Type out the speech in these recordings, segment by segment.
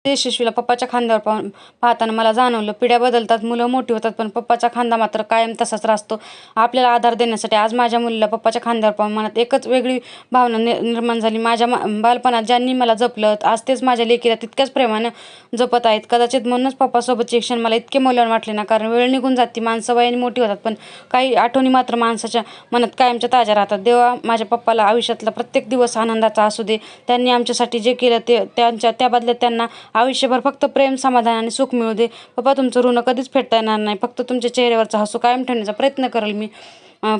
यशस्वीला पप्पाच्या खांद्यावर पाहताना मला जाणवलं, पिढ्या बदलतात, मुलं मोठी होतात, पण पप्पाचा खांदा मात्र कायम तसाच राहतो. आपल्याला आधार देण्यासाठी. आज माझ्या मुलीला पप्पाच्या खांद्यावर पाहून मनात एकच वेगळी भावना निर्माण झाली. माझ्या बालपणात ज्यांनी मला जपलं, आज तेच माझ्या लेकीला तितक्याच प्रेमानं जपत आहेत. कदाचित म्हणूनच पप्पासोबतचे क्षण मला इतके मौल्यवान वाटले ना, कारण वेळ निघून जाते, माणसं वयाने मोठी होतात, पण काही आठवणी मात्र माणसाच्या मनात कायमच्या ताज्या राहतात. देवा माझ्या पप्पाला आयुष्यातला प्रत्येक दिवस आनंदाचा असू दे. त्यांनी आमच्यासाठी जे केलं ते त्या बदल्यात त्यांना आयुष्यभर फक्त प्रेम, समाधान आणि सुख मिळू दे. पप्पा, तुमचं ऋण कधीच फेडता येणार नाही. फक्त तुमच्या चेहऱ्यावरचा हसू कायम ठेवण्याचा प्रयत्न करेल मी.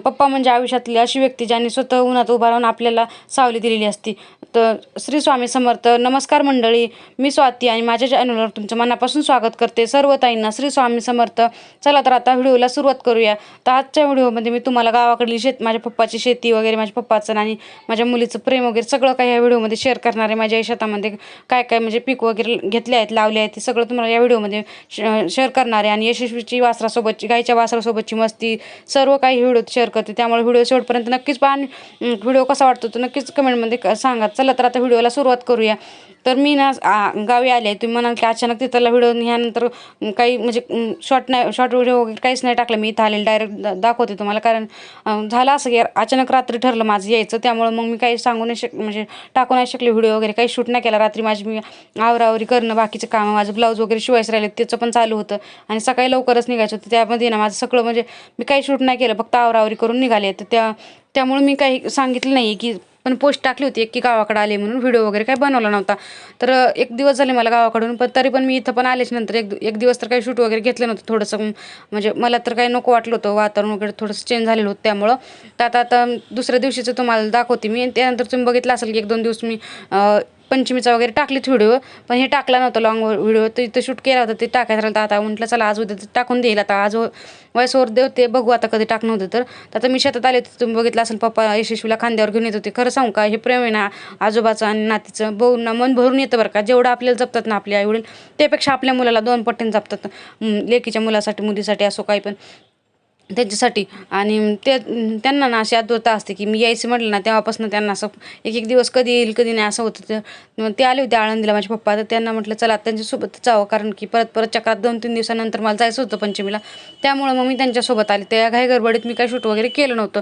पप्पा म्हणजे आयुष्यातली अशी व्यक्ती ज्यांनी स्वतः उन्हात उभा राहून आपल्याला सावली दिलेली असती. तर श्री स्वामी समर्थ. नमस्कार मंडळी, मी स्वाती आणि माझ्या चॅनलवर तुमचं मनापासून स्वागत करते. सर्व ताईंना श्री स्वामी समर्थ. चला तर आता व्हिडिओला सुरुवात करूया. तर आजच्या व्हिडिओमध्ये मी तुम्हाला गावाकडली माझ्या पप्पाची शेती वगैरे, माझ्या पप्पाचं आणि माझ्या मुलीचं प्रेम वगैरे सगळं काही या व्हिडिओमध्ये शेअर करणार आहे. माझ्या शेतामध्ये काय काय म्हणजे पीक वगैरे घेतले आहेत, लावले आहेत, ते सगळं तुम्हाला या व्हिडिओमध्ये शेअर करणार आहे. आणि यशस्वीची वासरासोबतची, गायच्या वासरासोबतची मस्ती, सर्व काही व्हिडिओ शेअर करते. त्यामुळे व्हिडिओ शेवटपर्यंत नक्कीच पहा. व्हिडिओ कसा वाटतो तर नक्कीच कमेंटमध्ये सांगा. चला तर आता व्हिडिओला सुरुवात करूया. तर मी ना गावी आले. तुम्ही म्हणाल की अचानक तिथला व्हिडिओ ह्यानंतर काही म्हणजे शॉर्ट व्हिडिओ वगैरे काहीच नाही टाकलं मी. इथं आलेलं डायरेक्ट दाखवते तुम्हाला. कारण झालं असं की अचानक रात्री ठरलं माझं यायचं, त्यामुळं मग मी काही सांगू नाही म्हणजे टाकू नाही शकले व्हिडिओ वगैरे, काही शूट नाही केला. रात्री मी आवरावरी करणं, बाकीचं कामं, माझं ब्लाऊज वगैरे शिवायचं राहिले त्याचं पण चालू होतं. आणि सकाळी लवकरच निघायचं होतं. त्यामध्ये ना माझं सगळं म्हणजे मी काही शूट नाही केलं, फक्त आवरावरी करून निघाले. तर त्यामुळे मी काही सांगितलं नाही की, पण पोस्ट टाकली होती एक की गावाकडे आले म्हणून. व्हिडिओ वगैरे काही बनवला नव्हता. तर एक दिवस झाले मला गावाकडून, पण तरी पण मी इथं पण आलेच नंतर एक दिवस तर काही शूट वगैरे घेतलं नव्हतं. थोडंसं म्हणजे मला तर काही नको वाटलं होतं, वातावरण वगैरे थोडंसं चेंज झालेलं होतं. त्यामुळं तर आता दुसऱ्या दिवशीचं तुम्हाला दाखवते मी. त्यानंतर तुम्ही बघितलं असेल की 1-2 दिवस मी पंचमीचा वगैरे टाकलीच व्हिडिओ, पण हे टाकला नव्हता लॉंग व्हिडिओ. तर इथं शूट केला होता, ते टाकायचं राहिलं. आता म्हटलं चला आज उद्या टाकून देईल. आता आज वयसवर देव ते बघू आता कधी टाकणं होतं. तर आता मी शेतात आले होते, तुम्ही बघितलं असेल पप्पा यशस्वीला खांद्यावर घेऊन येत होते. खरं सांगू का, हे प्रेम आहे ना आजोबाचं आणि नातीचं, भाऊंना मन भरून येतं बरं का. जेवढं आपल्याला जपतात ना आपले आईवडील, त्यापेक्षा आपल्या मुलाला 2 पटीने जपतात. लेकीच्या मुलासाठी, मुलीसाठी असो काही पण, त्यांच्यासाठी. आणि त्यांना ना अशी आतुरता असते की मी यायचं म्हटलं ना, तेव्हापासून त्यांना असं एक दिवस कधी येईल कधी नाही असं होतं. ते आले होते आळंदीला माझे पप्पा. तर त्यांना म्हटलं चला त्यांच्यासोबत जावं, कारण की परत चक्रात 2-3 दिवसानंतर मला जायचं होतं पंचमीला. त्यामुळं मग मी त्यांच्यासोबत आले. त्या घाई गडबडीत मी काही शूट वगैरे केलं नव्हतं.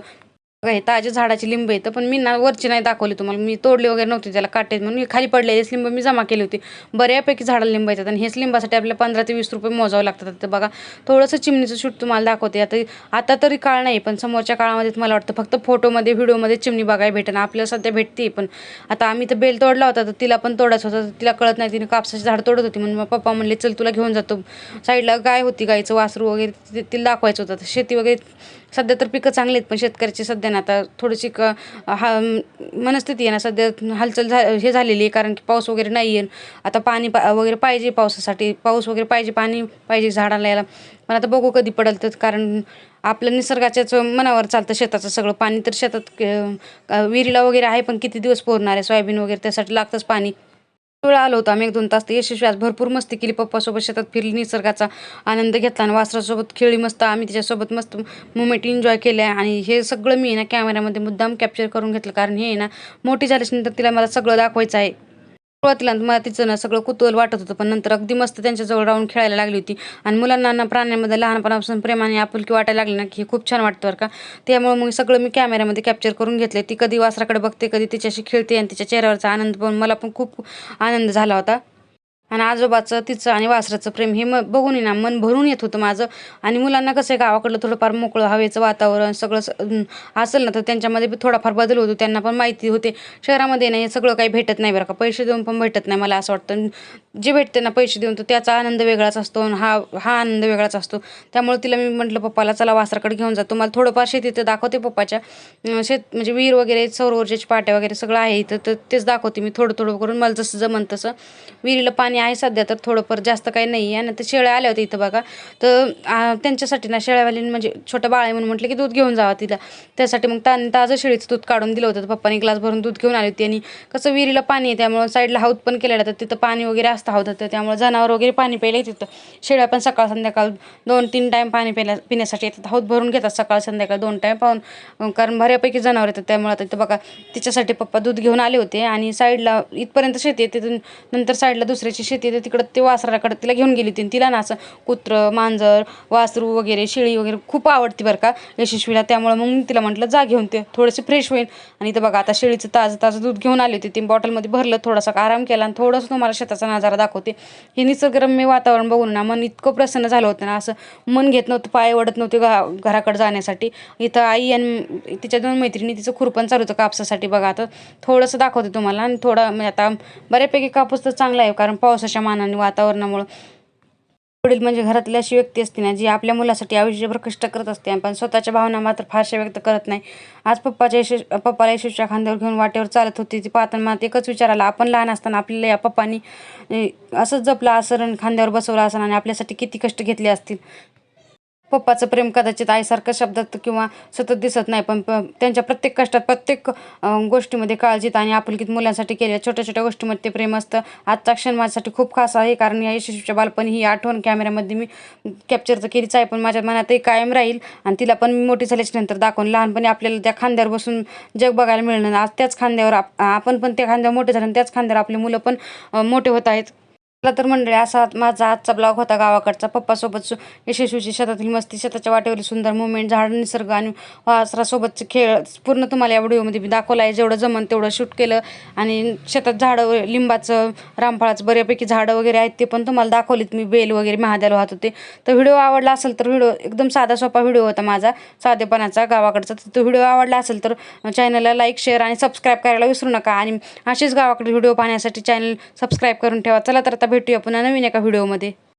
बघा हे ताज्या झाडाची लिंब येतं, पण मी ना वरची नाही दाखवली तुम्हाला. मी तोडली वगैरे नव्हती, त्याला काटे म्हणून खाली पडलेलीच लिंब मी जमा केली होती. बऱ्यापैकी झाडाला लिंब येतात आणि हेच लिंबासाठी आपल्याला 15 ते 20 रुपये मोजावं लागतात. तर बघा थोडंसं चिमणीचं शूट तुम्हाला दाखवते. आता तरी काळ नाही, पण समोरच्या काळामध्ये मला वाटतं फक्त फोटोमध्ये, व्हिडिओमध्ये चिमणी बघायला भेटेल. आपल्याला सध्या भेटते. पण आता आम्ही तर बेल तोडला होता, तर तिला पण तोडायचं होतं. तिला कळत नाही, तिने कापसाचे झाड तोडत होती. म्हणून पप्पा म्हणले चल तुला घेऊन जातो. साईडला गाय होती, गायचं वासरू वगैरे तिला दाखवायचं होतं. शेती वगैरे सध्या तर पिकं चांगली आहेत, पण शेतकऱ्याची सध्या ना आता थोडीशी मनस्थिती आहे ना सध्या, हालचाल हे झालेली आहे. कारण की पाऊस वगैरे नाही आहे. आता पाणी वगैरे पाहिजे, पावसासाठी पाऊस वगैरे पाहिजे, पाणी पाहिजे झाडाला यायला. पण आता बघू कधी पडेल. तर कारण आपलं निसर्गाच्याच मनावर चालतं शेताचं सगळं. पाणी तर शेतात विहिरीला वगैरे आहे, पण किती दिवस पुरणार आहे. सोयाबीन वगैरे त्यासाठी लागतंच पाणी. वेळा आलो होतो आम्ही 1-2 तास. तर यशस्वी आज भरपूर मस्ती केली पप्पासोबत, शेतात फिरली, निसर्गाचा आनंद घेतला आणि वासरासोबत खेळली मस्त. आम्ही त्याच्यासोबत मस्त मुमेंट एन्जॉय केल्या. आणि हे सगळं मी ना कॅमेऱ्यामध्ये मुद्दाम कॅप्चर करून घेतलं, कारण हे ना मोठी झाल्याच्यानंतर तिला मला सगळं दाखवायचं आहे. सुरुवातीला मला तिचं ना सगळं कुतूहल वाटत होतं, पण नंतर अगदी मस्त त्यांच्याजवळ राहून खेळायला लागली होती. आणि मुलांना ना प्राण्यांमध्ये लहानपणापासून प्रेमाने आपुलकी वाटायला लागली ना, की हे खूप छान वाटतं बरं का. त्यामुळे मग सगळं मी कॅमेऱ्यामध्ये कॅप्चर करून घेतले. ती कधी वासराकडे बघते, कधी तिच्याशी खेळते, आणि तिच्या चेहऱ्यावरचा आनंद पण मला पण खूप आनंद झाला होता. आणि आजोबाचं, तिचं आणि वासराचं प्रेम हे बघून ना मन भरून येत होतं माझं. आणि मुलांना कसं आहे, गावाकडलं थोडंफार मोकळं हवेचं वातावरण सगळं असेल ना, तर त्यांच्यामध्ये बी थोडाफार बदल होतो. त्यांना पण माहिती होते शहरामध्ये नाही हे सगळं काही भेटत नाही बरं का. पैसे देऊन पण भेटत नाही मला असं वाटतं. जे भेटते ना पैसे देऊन, तर त्याचा आनंद वेगळाच असतो आणि हा आनंद वेगळाच असतो. त्यामुळे तिला मी म्हटलं पप्पाला चला वासराकडे घेऊन जा, तुम्हाला थोडंफार शेतीचं दाखवते. पप्पाच्या शेत म्हणजे विहीर वगैरे, सौर ऊर्जेचे पाट्या वगैरे सगळं आहे इथं, तर तेच दाखवते मी थोडं थोडं करून. मला जसं जमन तसं. विहिरीला पाणी आहे सध्या, तर थोडंफार जास्त काही नाही आहे. आणि ते शेळ्या आल्या होत्या इथं बघा. तर त्यांच्यासाठी ना शेळ्यावालीने म्हणजे छोटं बाळ आहे म्हणून म्हटलं की दूध घेऊन जावं तिला. त्यासाठी मग ताजं शेळीचं दूध काढून दिलं होतं. तर पप्पाने ग्लास भरून दूध घेऊन आली होती. आणि कसं विहिरीला पाणी आहे, त्यामुळं साईडला हौद पण केलेलं, तर तिथं पाणी वगैरे असतं. जास्त हौद होतं, त्यामुळे जनावर वगैरे पाणी प्यायला येत होतं. शेळ्या पण सकाळ संध्याकाळ 2-3 टाईम पाणी पिण्यासाठी येतात. हौद भरून घेतात सकाळ संध्याकाळ 2 टाईम पाहून, कारण बऱ्यापैकी जनावर येतात. त्यामुळे आता इथं बघा तिच्यासाठी पप्पा दूध घेऊन आले होते आणि साईडला इथपर्यंत शेती आहे, तिथून नंतर साईडला दुसऱ्याची शेती आहे तिकडं ते वासराकडे तिला घेऊन गेली होती. तिला ना असं कुत्रं, मांजर, वासरू वगैरे, शेळी वगैरे खूप आवडते बरं का यशस्वीला. त्यामुळे मग मी तिला म्हटलं जा घेऊन, ते थोडेसे फ्रेश होईल. आणि इथं बघा आता शेळीचं ताजं दूध घेऊन आले होते. ती बॉटलमध्ये भरलं, थोडासा आराम केला आणि थोडंसं तुम्हाला शेताचा नजारा दाखवते. हे निसर्गरम्य वातावरण बघून ना मन इतकं प्रसन्न झालं होतं ना, असं मन घेत नव्हतं, पाय ओढत नव्हते घराकडे जाण्यासाठी. इथं आई आणि तिच्या 2 मैत्रिणी तिचं खुरपण चालू होतं कापसासाठी. बघा आता थोडंसं दाखवते तुम्हाला. आणि थोडं म्हणजे आता बऱ्यापैकी कापूस तर चांगला आहे, कारण पावसाच्या मानाने वातावरणामुळं. वडील म्हणजे घरातली अशी व्यक्ती असते ना, जी आपल्या मुलासाठी आयुष्यभर कष्ट करत असते पण स्वतःच्या भावना मात्र फारशा व्यक्त करत नाही. आज पप्पाला यशस्वीच्या खांद्यावर घेऊन वाटेवर चालत होती. ती पाहताना मला एकच विचार आला, आपण लहान असताना आपल्याला या पप्पांनी असंच जपलं असेल आणि खांद्यावर बसवलं असेल आणि आपल्यासाठी किती कष्ट घेतले असतील. पप्पाचं प्रेम कदाचित आईसारखं शब्दात किंवा सतत दिसत नाही, पण त्यांच्या प्रत्येक कष्टात, प्रत्येक गोष्टीमध्ये काळजीत आणि आपुलकीत मुलांसाठी केलेल्या छोट्या छोट्या गोष्टीमध्ये ते प्रेम असतं. आजचा क्षण माझ्यासाठी खूप खास आहे, कारण या यशस्वीच्या बालपणी ही आठवण कॅमेऱ्यामध्ये मी कॅप्चर तर केलीच आहे, पण माझ्या मनातही कायम राहील. आणि तिला पण मी मोठी झाल्याच्या नंतर दाखवून, लहानपणी आपल्याला त्या खांद्यावर बसून जग बघायला मिळणं, आज त्याच खांद्यावर आपण पण त्या खांद्यावर मोठे झाले आणि त्याच खांद्यावर आपली मुलं पण मोठे होत आहेत. चला तर मंडळी, असा माझा आजचा ब्लॉग होता गावाकडचा. पप्पासोबत यशस्वीची शेतातील मस्ती, शेताच्या वाटेवरील सुंदर मुवमेंट, झाड, निसर्ग आणि वासरासोबतचे खेळ पूर्ण तुम्हाला या व्हिडिओमध्ये मी दाखवला आहे. जेवढं जमन तेवढं शूट केलं. आणि शेतात झाडं, लिंबाचं, रामफळाचं बऱ्यापैकी झाडं वगैरे आहेत, ते पण तुम्हाला दाखवलीत मी. बेल वगैरे महाद्याला वाहत होते. तर व्हिडिओ आवडला असेल तर, व्हिडिओ एकदम साधा सोपा व्हिडिओ होता माझा, साधेपणाचा गावाकडचा. तो व्हिडिओ आवडला असेल तर चॅनलला लाईक, शेअर आणि सबस्क्राईब करायला विसरू नका. आणि असेच गावाकडे व्हिडिओ पाहण्यासाठी चॅनल सबस्क्राईब करून ठेवा. चला तर आता भेटूया पुन्हा नवीन एका व्हिडिओमध्ये.